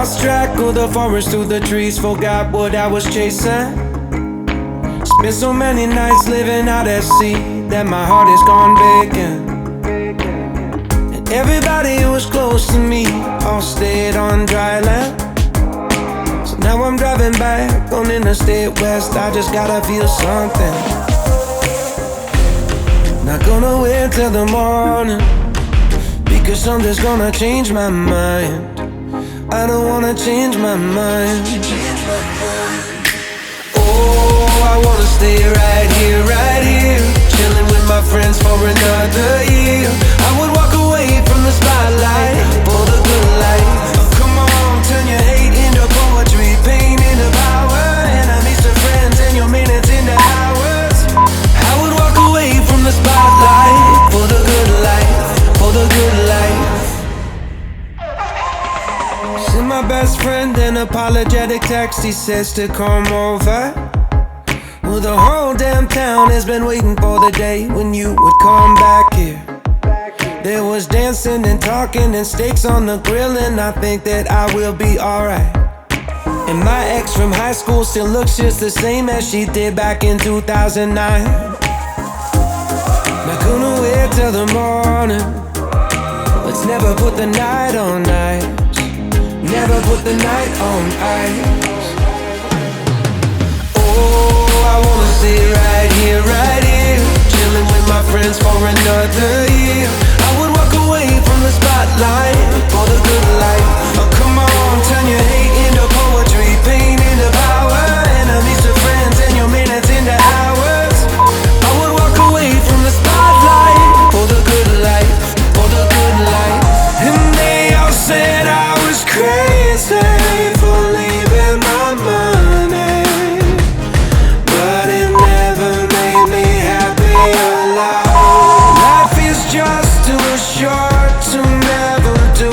Lost track of the forest through the trees, forgot what I was chasing. Spent so many nights living out at sea that my heart is gone vacant. And everybody who was close to me all stayed on dry land. So now I'm driving back on Interstate West, I just gotta feel something. Not gonna wait till the morning, because something's gonna change my mind. I don't wanna change my mind. Oh, I wanna stay right here, chilling with my friends for another year. I would walk away from the spotlight for the good life. Oh, come on, turn your hate into poetry, pain into power, enemies to friends and your minutes into hours. I would walk away from the spotlight for the good life, for the good life. Send my best friend an apologetic text, he says to come over. Well, the whole damn town has been waiting for the day when you would come back here. There was dancing and talking and steaks on the grill, and I think that I will be alright. And my ex from high school still looks just the same as she did back in 2009. Not gonna wait till the morning, let's never put the night on ice. Never put the night on ice. Oh, I wanna stay right here, chilling with my friends for another year. I would walk away from the spotlight for the good life. Oh, come on, turn your hate into poetry, pain into power, enemies to friends and your minutes into hours. I would walk away from the spotlight for the good life, for the good life. And they all said I was crazy for leaving my money, but it never made me happier. Life is just too short to never do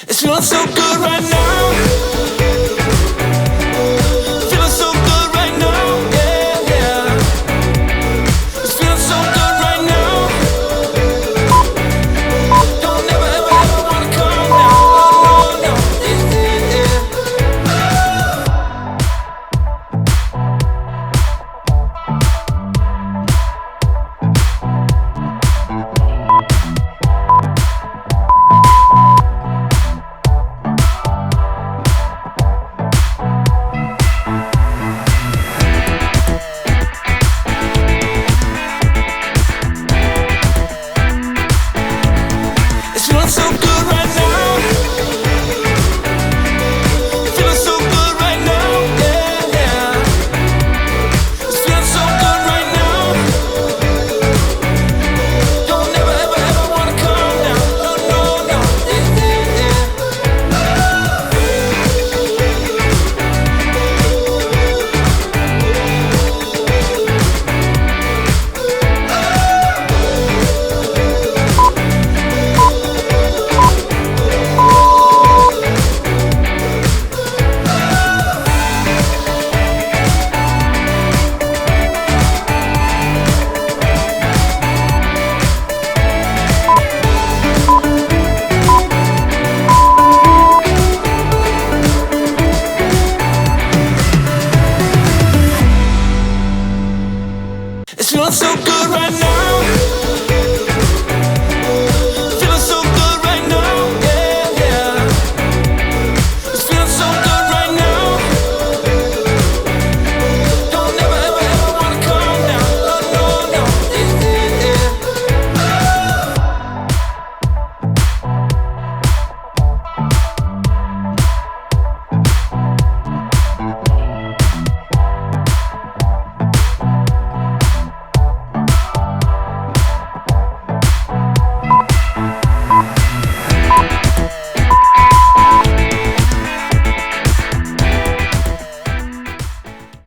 It's feeling so good right now.